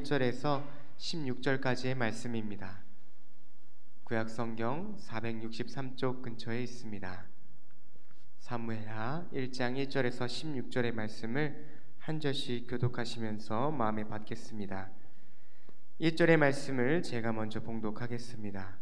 1절에서 16절까지의 말씀입니다. 구약성경 463쪽 근처에 있습니다. 사무엘하 1장 1절에서 16절의 말씀을 한 절씩 교독하시면서 마음에 받겠습니다. 1절의 말씀을 제가 먼저 봉독하겠습니다.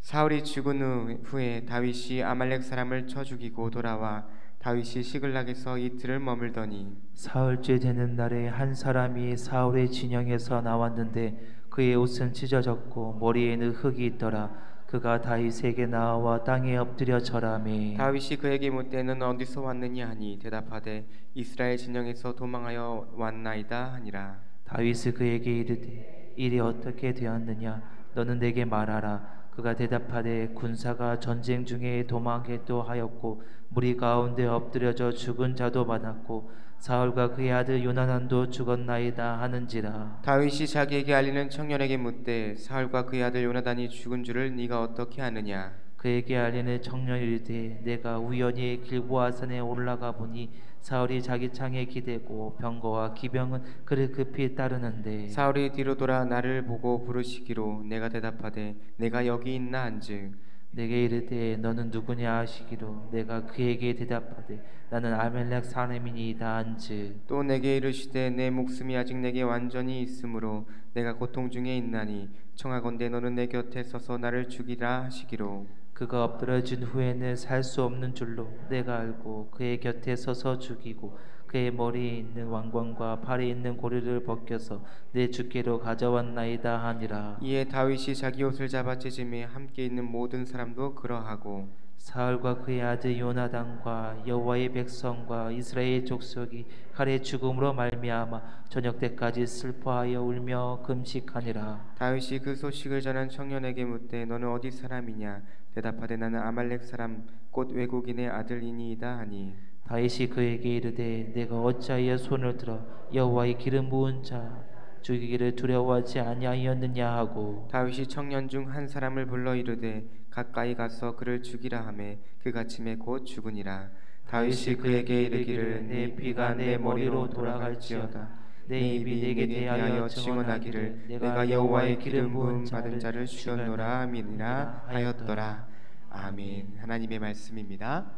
사울이 죽은 후에 다윗이 아말렉 사람을 쳐 죽이고 돌아와 다윗이 시글락에서 이틀을 머물더니 사흘째 되는 날에 한 사람이 사울의 진영에서 나왔는데 그의 옷은 찢어졌고 머리에는 흙이 있더라. 그가 다윗에게 나와 땅에 엎드려 절하매 다윗이 그에게 묻되 너는 어디서 왔느냐 하니 대답하되 이스라엘 진영에서 도망하여 왔나이다 하니라. 다윗이 그에게 이르되 일이 어떻게 되었느냐 너는 내게 말하라. 그가 대답하되 군사가 전쟁 중에 도망하기도 하였고 무리 가운데 엎드려져 죽은 자도 많았고 사울과 그의 아들 요나단도 죽었나이다 하는지라. 다윗이 자기에게 알리는 청년에게 묻되 사울과 그의 아들 요나단이 죽은 줄을 네가 어떻게 아느냐. 그에게 알리는 청년이 이르되 내가 우연히 길보아 산에 올라가 보니 사울이 자기 창에 기대고 병거와 기병은 그를 급히 따르는데 사울이 뒤로 돌아 나를 보고 부르시기로 내가 대답하되 내가 여기 있나 한즉 내게 이르되 너는 누구냐 하시기로 내가 그에게 대답하되 나는 아멜렉 사람이니이다 한즉 또 내게 이르시되 내 목숨이 아직 내게 완전히 있으므로 내가 고통 중에 있나니 청하건대 너는 내 곁에 서서 나를 죽이라 하시기로 그가 엎드러진 후에는 살 수 없는 줄로 내가 알고 그의 곁에 서서 죽이고 그의 머리에 있는 왕관과 팔에 있는 고리를 벗겨서 내 주께로 가져왔나이다 하니라. 이에 다윗이 자기 옷을 잡아 찢으매 함께 있는 모든 사람도 그러하고 사울과 그의 아들 요나단과 여호와의 백성과 이스라엘 족속이 칼의 죽음으로 말미암아 저녁 때까지 슬퍼하여 울며 금식하니라. 다윗이 그 소식을 전한 청년에게 묻되 너는 어디 사람이냐. 대답하되 나는 아말렉 사람 곧 외국인의 아들이니이다 하니 다윗이 그에게 이르되 내가 어찌하여 손을 들어 여호와의 기름 부은 자 죽이기를 두려워하지 아니하였느냐 하고 다윗이 청년 중 한 사람을 불러 이르되 가까이 가서 그를 죽이라 하매 그가 침에 곧 죽으니라. 다윗이 그에게 이르기를 내 피가 내 머리로 돌아갈지어다. 내 입이 내게 대하여 증언하기를 내가 여호와의 기름 부음 받은 자를 죽였노라 함이니라 하였더라. 아멘. 하나님의 말씀입니다.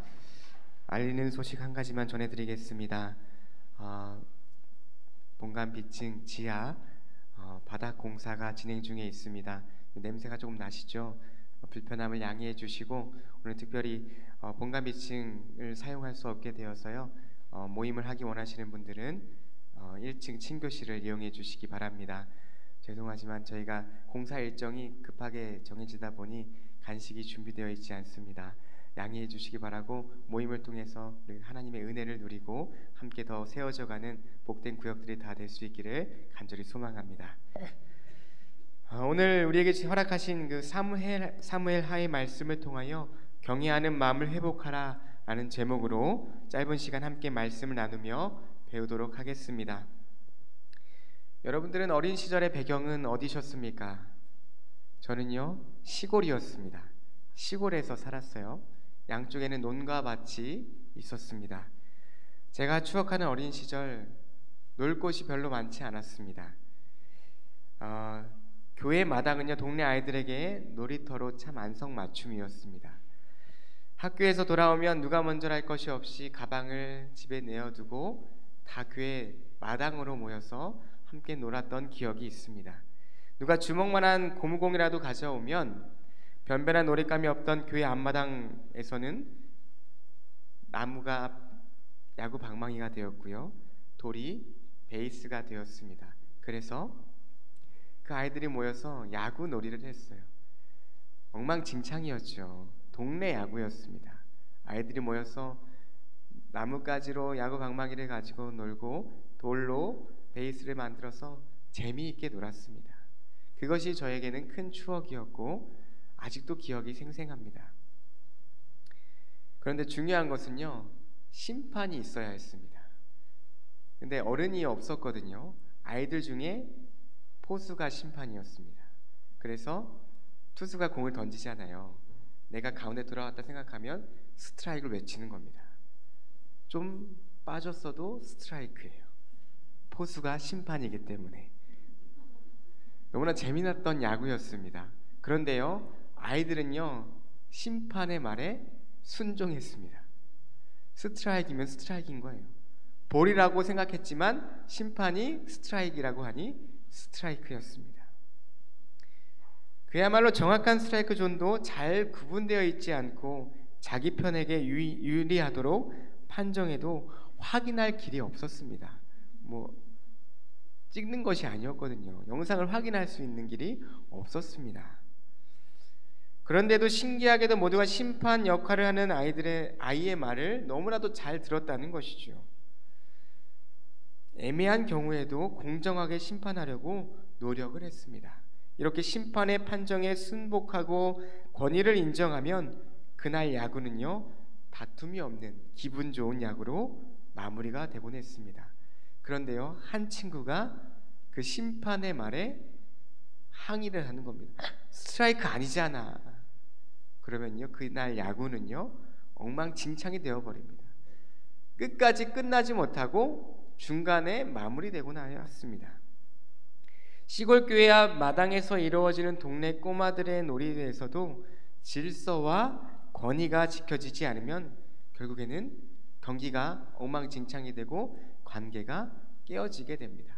알리는 소식 한 가지만 전해드리겠습니다. 본관 비층 지하 바닥 공사가 진행 중에 있습니다. 냄새가 조금 나시죠? 불편함을 양해해 주시고 오늘 특별히 본관 비층을 사용할 수 없게 되어서요. 모임을 하기 원하시는 분들은 1층 친교실을 이용해 주시기 바랍니다. 죄송하지만 저희가 공사 일정이 급하게 정해지다 보니 간식이 준비되어 있지 않습니다. 양해해 주시기 바라고 모임을 통해서 하나님의 은혜를 누리고 함께 더 세워져가는 복된 구역들이 다 될 수 있기를 간절히 소망합니다. 오늘 우리에게 허락하신 그 사무엘하의 말씀을 통하여 경외하는 마음을 회복하라 라는 제목으로 짧은 시간 함께 말씀을 나누며 배우도록 하겠습니다. 여러분들은 어린 시절의 배경은 어디셨습니까? 저는요 시골이었습니다. 시골에서 살았어요. 양쪽에는 논과 밭이 있었습니다. 제가 추억하는 어린 시절 놀 곳이 별로 많지 않았습니다. 교회 마당은요 동네 아이들에게 놀이터로 참 안성맞춤이었습니다. 학교에서 돌아오면 누가 먼저 할 것이 없이 가방을 집에 내어두고 다 교회 마당으로 모여서 함께 놀았던 기억이 있습니다. 누가 주먹만한 고무공이라도 가져오면 변변한 놀잇감이 없던 교회 앞마당에서는 나무가 야구 방망이가 되었고요. 돌이 베이스가 되었습니다. 그래서 그 아이들이 모여서 야구 놀이를 했어요. 엉망진창이었죠. 동네 야구였습니다. 아이들이 모여서 나뭇가지로 야구 방망이를 가지고 놀고 돌로 베이스를 만들어서 재미있게 놀았습니다. 그것이 저에게는 큰 추억이었고 아직도 기억이 생생합니다. 그런데 중요한 것은요 심판이 있어야 했습니다. 근데 어른이 없었거든요. 아이들 중에 포수가 심판이었습니다. 그래서 투수가 공을 던지잖아요. 내가 가운데 들어갔다 생각하면 스트라이크를 외치는 겁니다. 좀 빠졌어도 스트라이크예요. 포수가 심판이기 때문에. 너무나 재미났던 야구였습니다. 그런데요, 아이들은요 심판의 말에 순종했습니다. 스트라이크면 스트라이크인 거예요. 볼이라고 생각했지만 심판이 스트라이크라고 하니 스트라이크였습니다. 그야말로 정확한 스트라이크 존도 잘 구분되어 있지 않고 자기 편에게 유리하도록 판정해도 확인할 길이 없었습니다. 찍는 것이 아니었거든요. 영상을 확인할 수 있는 길이 없었습니다. 그런데도 신기하게도 모두가 심판 역할을 하는 아이의 말을 너무나도 잘 들었다는 것이죠. 애매한 경우에도 공정하게 심판하려고 노력을 했습니다. 이렇게 심판의 판정에 순복하고 권위를 인정하면 그날 야구는요 다툼이 없는 기분 좋은 야구로 마무리가 되곤 했습니다. 그런데요, 한 친구가 그 심판의 말에 항의를 하는 겁니다. 스트라이크 아니잖아. 그러면요, 그날 야구는요 엉망진창이 되어버립니다. 끝까지 끝나지 못하고 중간에 마무리되고 나왔습니다. 시골 교회 앞 마당에서 이루어지는 동네 꼬마들의 놀이에서도 질서와 권위가 지켜지지 않으면 결국에는 경기가 엉망진창이 되고 관계가 깨어지게 됩니다.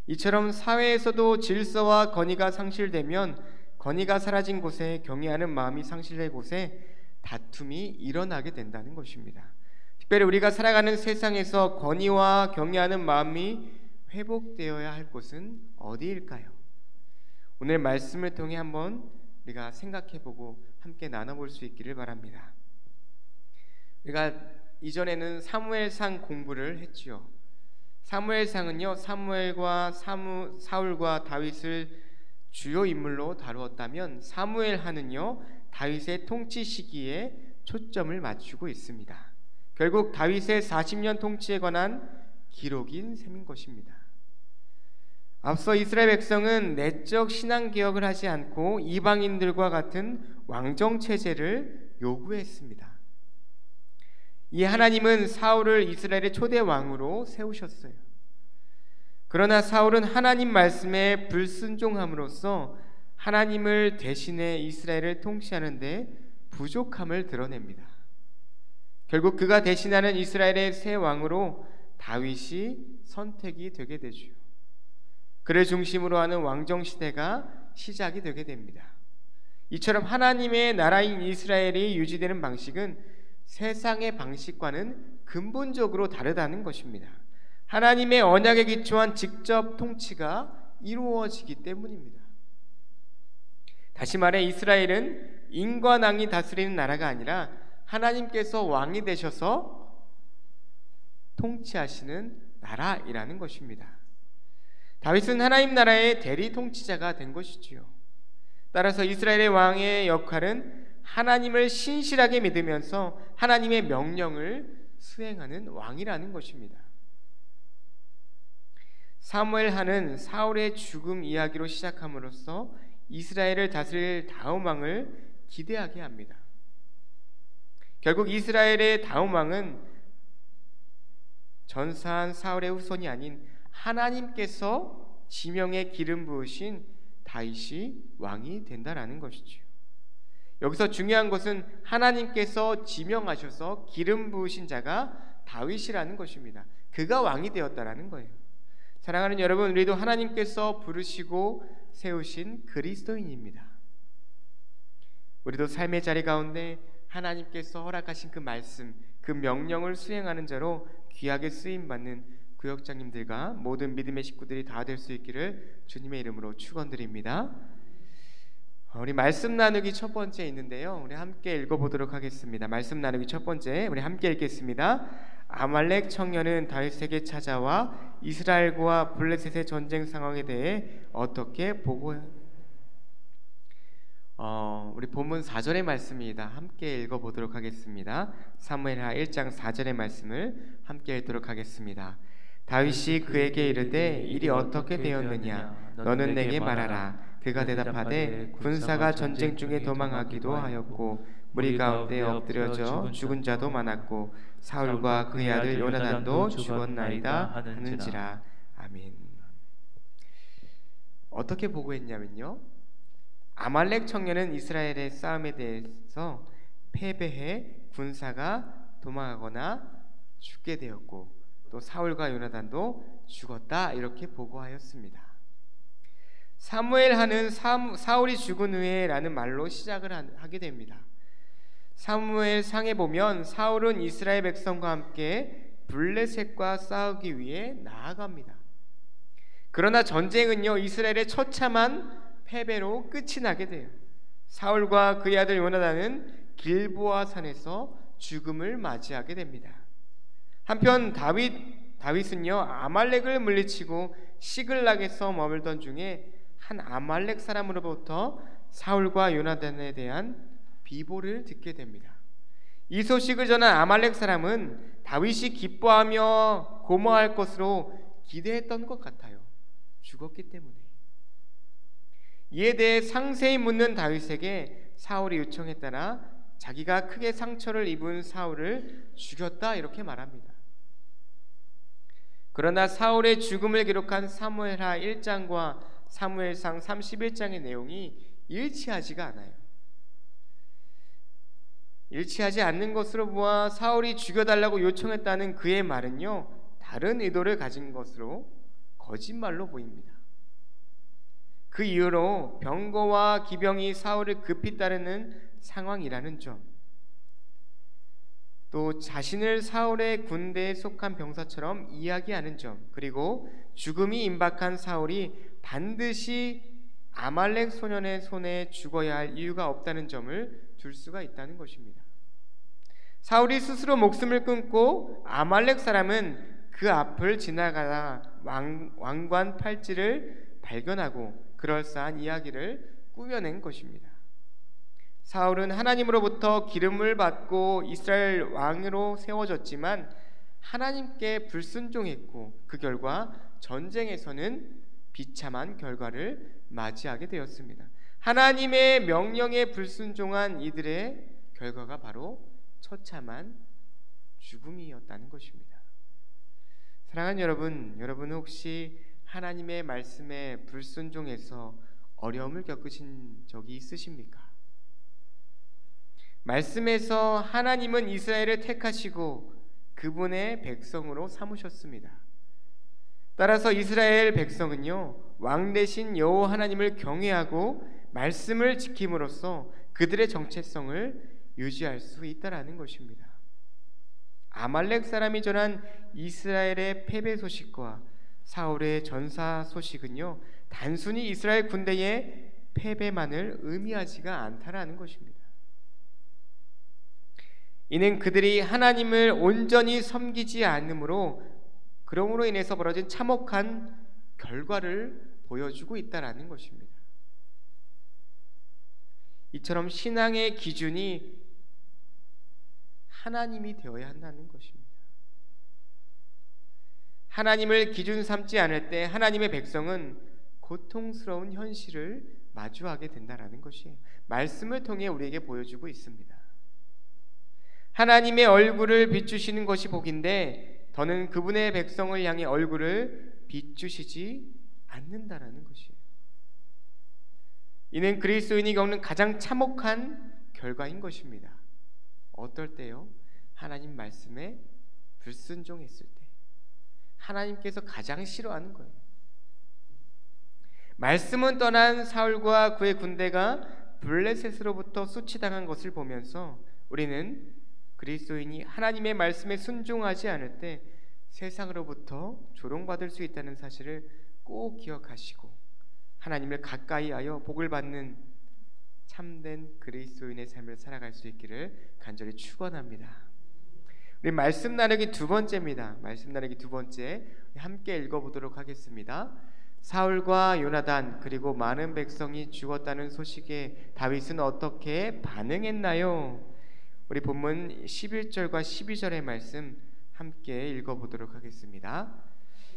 이처럼 사회에서도 질서와 권위가 상실되면 권위가 사라진 곳에 경외하는 마음이 상실된 곳에 다툼이 일어나게 된다는 것입니다. 특별히 우리가 살아가는 세상에서 권위와 경외하는 마음이 회복되어야 할 곳은 어디일까요? 오늘 말씀을 통해 한번 우리가 생각해보고 함께 나눠볼 수 있기를 바랍니다. 우리가 이전에는 사무엘상 공부를 했지요. 사무엘상은요 사무엘과 사울과 다윗을 주요 인물로 다루었다면 사무엘하는요 다윗의 통치 시기에 초점을 맞추고 있습니다. 결국 다윗의 40년 통치에 관한 기록인 셈인 것입니다. 앞서 이스라엘 백성은 내적 신앙 개혁을 하지 않고 이방인들과 같은 왕정 체제를 요구했습니다. 이 하나님은 사울을 이스라엘의 초대 왕으로 세우셨어요. 그러나 사울은 하나님 말씀에 불순종함으로써 하나님을 대신해 이스라엘을 통치하는 데 부족함을 드러냅니다. 결국 그가 대신하는 이스라엘의 새 왕으로 다윗이 선택이 되게 되죠. 그를 중심으로 하는 왕정 시대가 시작이 되게 됩니다. 이처럼 하나님의 나라인 이스라엘이 유지되는 방식은 세상의 방식과는 근본적으로 다르다는 것입니다. 하나님의 언약에 기초한 직접 통치가 이루어지기 때문입니다. 다시 말해 이스라엘은 인과 왕이 다스리는 나라가 아니라 하나님께서 왕이 되셔서 통치하시는 나라이라는 것입니다. 다윗은 하나님 나라의 대리 통치자가 된 것이지요. 따라서 이스라엘의 왕의 역할은 하나님을 신실하게 믿으면서 하나님의 명령을 수행하는 왕이라는 것입니다. 사무엘하는 사울의 죽음 이야기로 시작함으로써 이스라엘을 다스릴 다음 왕을 기대하게 합니다. 결국 이스라엘의 다음 왕은 전사한 사울의 후손이 아닌 하나님께서 지명에 기름 부으신 다윗이 왕이 된다라는 것이죠. 여기서 중요한 것은 하나님께서 지명하셔서 기름 부으신 자가 다윗이라는 것입니다. 그가 왕이 되었다라는 거예요. 사랑하는 여러분, 우리도 하나님께서 부르시고 세우신 그리스도인입니다. 우리도 삶의 자리 가운데 하나님께서 허락하신 그 말씀, 그 명령을 수행하는 자로 귀하게 쓰임받는 구역장님들과 모든 믿음의 식구들이 다 될 수 있기를 주님의 이름으로 축원드립니다. 우리 말씀 나누기 첫 번째 있는데요, 우리 함께 읽어보도록 하겠습니다. 말씀 나누기 첫 번째 우리 함께 읽겠습니다. 아말렉 청년은 다윗에게 찾아와 이스라엘과 블레셋의 전쟁 상황에 대해 어떻게 우리 본문 4절의 말씀입니다. 함께 읽어보도록 하겠습니다. 사무엘하 1장 4절의 말씀을 함께 읽도록 하겠습니다. 다윗이 그에게 이르되 일이 어떻게 되었느냐 너는 내게 말하라. 그가 대답하되 군사가 전쟁 중에 도망하기도 하였고 무리 가운데 엎드려져 죽은 자도 많았고 사울과 그의 아들 요나단도 죽었나이다 하는지라. 아멘. 어떻게 보고했냐면요. 아말렉 청년은 이스라엘의 싸움에 대해서 패배해 군사가 도망하거나 죽게 되었고 또 사울과 요나단도 죽었다 이렇게 보고하였습니다. 사무엘하는 사울이 죽은 후에라는 말로 시작을 하게 됩니다. 사무엘상에 보면 사울은 이스라엘 백성과 함께 블레셋과 싸우기 위해 나아갑니다. 그러나 전쟁은요 이스라엘의 처참한 패배로 끝이 나게 돼요. 사울과 그의 아들 요나단은 길보아 산에서 죽음을 맞이하게 됩니다. 한편 다윗은요 아말렉을 물리치고 시글락에서 머물던 중에 한 아말렉 사람으로부터 사울과 요나단에 대한 비보를 듣게 됩니다. 이 소식을 전한 아말렉 사람은 다윗이 기뻐하며 고마워할 것으로 기대했던 것 같아요. 죽었기 때문에. 이에 대해 상세히 묻는 다윗에게 사울이 요청에 따라 자기가 크게 상처를 입은 사울을 죽였다 이렇게 말합니다. 그러나 사울의 죽음을 기록한 사무엘하 1장과 사무엘상 31장의 내용이 일치하지가 않아요. 일치하지 않는 것으로 보아 사울이 죽여달라고 요청했다는 그의 말은요 다른 의도를 가진 것으로 거짓말로 보입니다. 그 이후로 병거와 기병이 사울을 급히 따르는 상황이라는 점, 또 자신을 사울의 군대에 속한 병사처럼 이야기하는 점, 그리고 죽음이 임박한 사울이 반드시 아말렉 소년의 손에 죽어야 할 이유가 없다는 점을 둘 수가 있다는 것입니다. 사울이 스스로 목숨을 끊고 아말렉 사람은 그 앞을 지나가다 왕관 팔찌를 발견하고 그럴싸한 이야기를 꾸며낸 것입니다. 사울은 하나님으로부터 기름을 받고 이스라엘 왕으로 세워졌지만 하나님께 불순종했고 그 결과 전쟁에서는 비참한 결과를 맞이하게 되었습니다. 하나님의 명령에 불순종한 이들의 결과가 바로 처참한 죽음이었다는 것입니다. 사랑하는 여러분, 여러분은 혹시 하나님의 말씀에 불순종해서 어려움을 겪으신 적이 있으십니까? 말씀에서 하나님은 이스라엘을 택하시고 그분의 백성으로 삼으셨습니다. 따라서 이스라엘 백성은요 왕 대신 여호와 하나님을 경외하고 말씀을 지킴으로써 그들의 정체성을 유지할 수 있다라는 것입니다. 아말렉 사람이 전한 이스라엘의 패배 소식과 사울의 전사 소식은요 단순히 이스라엘 군대의 패배만을 의미하지가 않다라는 것입니다. 이는 그들이 하나님을 온전히 섬기지 않으므로 그러므로 인해서 벌어진 참혹한 결과를 보여주고 있다라는 것입니다. 이처럼 신앙의 기준이 하나님이 되어야 한다는 것입니다. 하나님을 기준 삼지 않을 때 하나님의 백성은 고통스러운 현실을 마주하게 된다라는 것이에요. 말씀을 통해 우리에게 보여주고 있습니다. 하나님의 얼굴을 비추시는 것이 복인데 더는 그분의 백성을 향해 얼굴을 비추시지 않는다라는 것이에요. 이는 그리스도인이 겪는 가장 참혹한 결과인 것입니다. 어떨 때요? 하나님 말씀에 불순종했을 때 하나님께서 가장 싫어하는 거예요. 말씀은 떠난 사울과 그의 군대가 블레셋으로부터 수치당한 것을 보면서 우리는 그리스도인이 하나님의 말씀에 순종하지 않을 때 세상으로부터 조롱받을 수 있다는 사실을 꼭 기억하시고 하나님을 가까이 하여 복을 받는 참된 그리스도인의 삶을 살아갈 수 있기를 간절히 축원합니다. 우리 말씀 나누기 두 번째입니다. 말씀 나누기 두 번째 함께 읽어보도록 하겠습니다. 사울과 요나단 그리고 많은 백성이 죽었다는 소식에 다윗은 어떻게 반응했나요? 우리 본문 11절과 12절의 말씀 함께 읽어보도록 하겠습니다.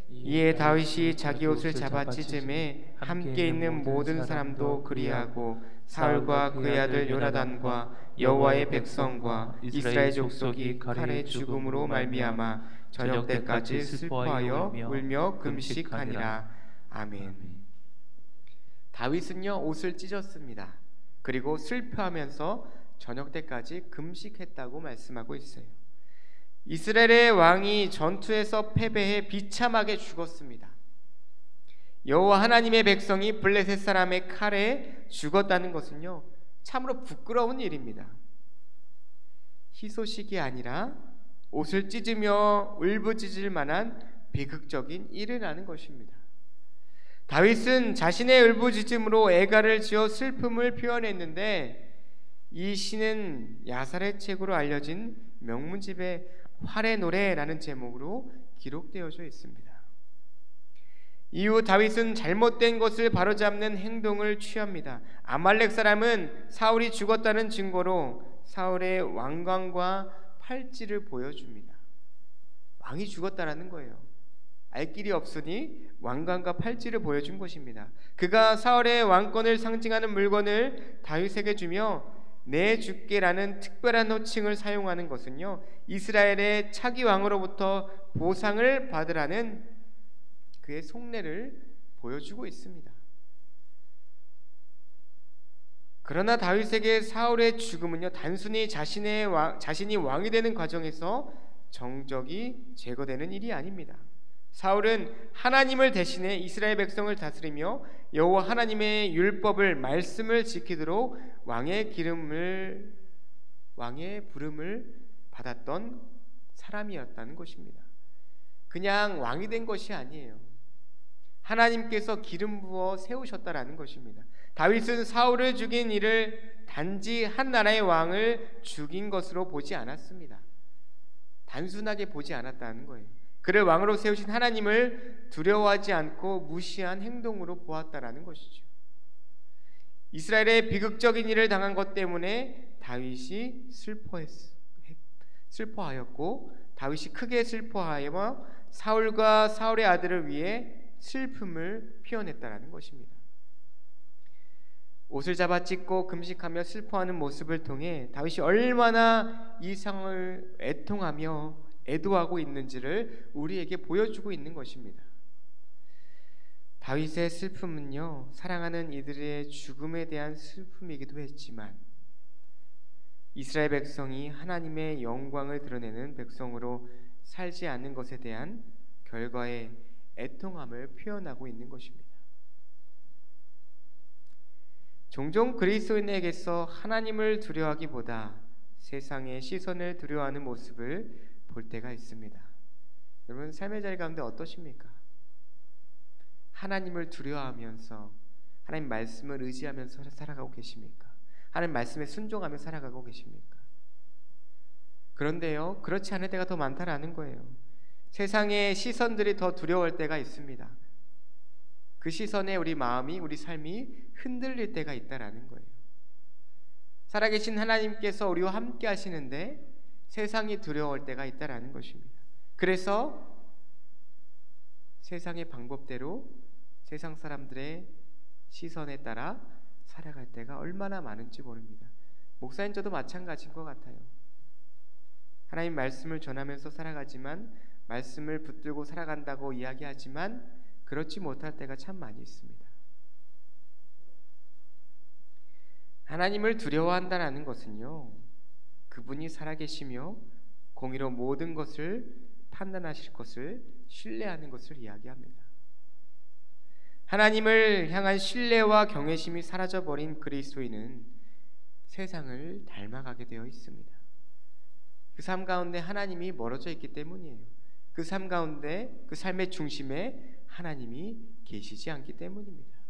이에 다윗이 자기 옷을 잡아 찢음에 함께 있는 모든 사람도 그리하고 사울과 그의 아들 요나단과 여호와의 백성과 이스라엘 족속이 칼의 죽음으로 말미암아 저녁 때까지 슬퍼하여 울며 금식하니라. 아멘. 다윗은요 옷을 찢었습니다. 그리고 슬퍼하면서 저녁 때까지 금식했다고 말씀하고 있어요. 이스라엘의 왕이 전투에서 패배해 비참하게 죽었습니다. 여호와 하나님의 백성이 블레셋 사람의 칼에 죽었다는 것은요 참으로 부끄러운 일입니다. 희소식이 아니라 옷을 찢으며 울부짖을 만한 비극적인 일을 하는 것입니다. 다윗은 자신의 울부짖음으로 애가를 지어 슬픔을 표현했는데 이 시는 야살의 책으로 알려진 명문집의 활의 노래라는 제목으로 기록되어져 있습니다. 이후 다윗은 잘못된 것을 바로잡는 행동을 취합니다. 아말렉 사람은 사울이 죽었다는 증거로 사울의 왕관과 팔찌를 보여줍니다. 왕이 죽었다라는 거예요. 알 길이 없으니 왕관과 팔찌를 보여준 것입니다. 그가 사울의 왕권을 상징하는 물건을 다윗에게 주며 내 주께라는 특별한 호칭을 사용하는 것은요 이스라엘의 차기 왕으로부터 보상을 받으라는 그의 속내를 보여주고 있습니다. 그러나 다윗에게 사울의 죽음은요 단순히 자신이 왕이 되는 과정에서 정적이 제거되는 일이 아닙니다. 사울은 하나님을 대신해 이스라엘 백성을 다스리며 여호와 하나님의 율법을 말씀을 지키도록 왕의 부름을 받았던 사람이었다는 것입니다. 그냥 왕이 된 것이 아니에요. 하나님께서 기름 부어 세우셨다라는 것입니다. 다윗은 사울을 죽인 일을 단지 한 나라의 왕을 죽인 것으로 보지 않았습니다. 단순하게 보지 않았다는 거예요. 그를 왕으로 세우신 하나님을 두려워하지 않고 무시한 행동으로 보았다라는 것이죠. 이스라엘의 비극적인 일을 당한 것 때문에 다윗이 슬퍼하였고 다윗이 크게 슬퍼하여 사울과 사울의 아들을 위해 슬픔을 표현했다라는 것입니다. 옷을 잡아 찢고 금식하며 슬퍼하는 모습을 통해 다윗이 얼마나 이 상을 애통하며 애도하고 있는지를 우리에게 보여주고 있는 것입니다. 다윗의 슬픔은요 사랑하는 이들의 죽음에 대한 슬픔이기도 했지만 이스라엘 백성이 하나님의 영광을 드러내는 백성으로 살지 않는 것에 대한 결과의 애통함을 표현하고 있는 것입니다. 종종 그리스도인에게서 하나님을 두려워하기보다 세상의 시선을 두려워하는 모습을 볼 때가 있습니다. 여러분 삶의 자리 가운데 어떠십니까? 하나님을 두려워하면서 하나님 말씀을 의지하면서 살아가고 계십니까? 하나님 말씀에 순종하며 살아가고 계십니까? 그런데요 그렇지 않을 때가 더 많다라는 거예요. 세상의 시선들이 더 두려울 때가 있습니다. 그 시선에 우리 마음이 우리 삶이 흔들릴 때가 있다라는 거예요. 살아계신 하나님께서 우리와 함께 하시는데 세상이 두려울 때가 있다라는 것입니다. 그래서 세상의 방법대로 세상 사람들의 시선에 따라 살아갈 때가 얼마나 많은지 모릅니다. 목사님 저도 마찬가지인 것 같아요. 하나님 말씀을 전하면서 살아가지만 말씀을 붙들고 살아간다고 이야기하지만 그렇지 못할 때가 참 많이 있습니다. 하나님을 두려워한다는 것은요 그분이 살아계시며 공의로 모든 것을 판단하실 것을 신뢰하는 것을 이야기합니다. 하나님을 향한 신뢰와 경외심이 사라져버린 그리스도인은 세상을 닮아가게 되어 있습니다. 그 삶 가운데 하나님이 멀어져 있기 때문이에요. 그 삶 가운데 그 삶의 중심에 하나님이 계시지 않기 때문입니다.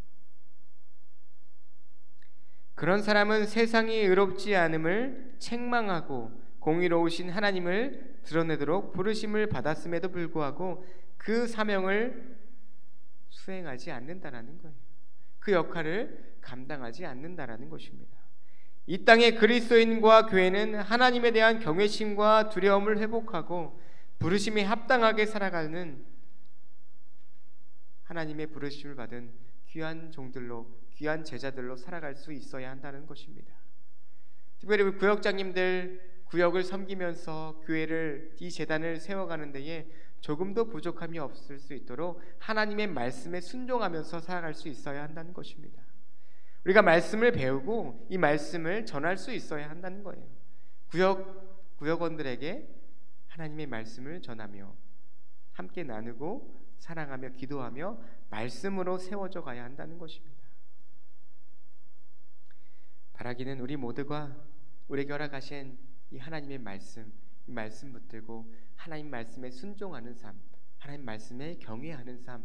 그런 사람은 세상이 의롭지 않음을 책망하고 공의로우신 하나님을 드러내도록 부르심을 받았음에도 불구하고 그 사명을 수행하지 않는다라는 거예요. 그 역할을 감당하지 않는다라는 것입니다. 이 땅의 그리스도인과 교회는 하나님에 대한 경외심과 두려움을 회복하고 부르심에 합당하게 살아가는 하나님의 부르심을 받은 귀한 종들로 귀한 제자들로 살아갈 수 있어야 한다는 것입니다. 특별히 우리 구역장님들 구역을 섬기면서 교회를 이 재단을 세워가는 데에 조금도 부족함이 없을 수 있도록 하나님의 말씀에 순종하면서 살아갈 수 있어야 한다는 것입니다. 우리가 말씀을 배우고 이 말씀을 전할 수 있어야 한다는 거예요. 구역원들에게 하나님의 말씀을 전하며 함께 나누고 사랑하며 기도하며 말씀으로 세워져 가야 한다는 것입니다. 바라기는 우리 모두가 우리에게 허락하신 이 하나님의 말씀, 이 말씀 붙들고 하나님 말씀에 순종하는 삶, 하나님 말씀에 경외하는 삶,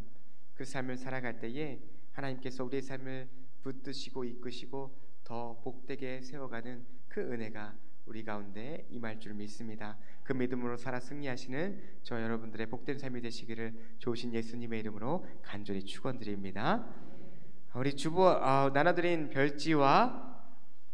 그 삶을 살아갈 때에 하나님께서 우리의 삶을 붙드시고 이끄시고 더 복되게 세워가는 그 은혜가 우리 가운데 임할 줄 믿습니다. 그 믿음으로 살아 승리하시는 저 여러분들의 복된 삶이 되시기를 좋으신 예수님의 이름으로 간절히 축원드립니다. 우리 주보 나눠드린 별지와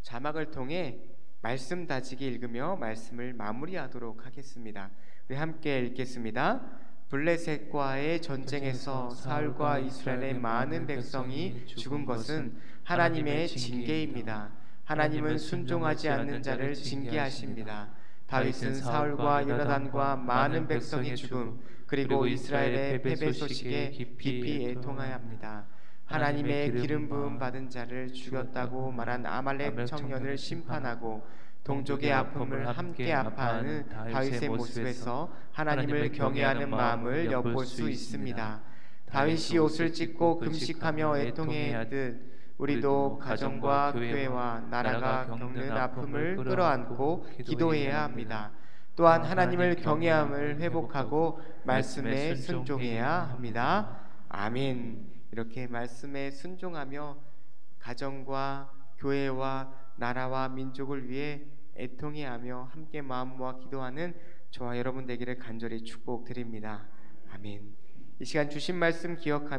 자막을 통해 말씀 다지기 읽으며 말씀을 마무리하도록 하겠습니다. 우리 함께 읽겠습니다. 블레셋과의 전쟁에서 사울과 이스라엘의 많은 백성이 죽은 것은 하나님의 징계입니다. 하나님은 순종하지 않는 자를 징계하십니다. 다윗은 사울과 요나단과 많은 백성이 죽음 그리고 이스라엘의 패배 소식에 깊이 애통하여 합니다. 하나님의 기름 부음 받은 자를 죽였다고 말한 아말렉 청년을 심판하고 동족의 아픔을 함께 아파하는 다윗의 모습에서 하나님을 경외하는 마음을 엿볼 수 있습니다. 다윗이 옷을 찢고 금식하며 애통했듯 우리도 가정과 교회와 나라가 겪는 아픔을 끌어안고 기도해야 합니다. 또한 하나님을 경외함을 회복하고 말씀에 순종해야 합니다. 아멘. 이렇게 말씀에 순종하며 가정과 교회와 나라와 민족을 위해 애통해하며 함께 마음 모아 기도하는 저와 여러분 되기를 간절히 축복드립니다. 아멘. 이 시간 주신 말씀 기억하며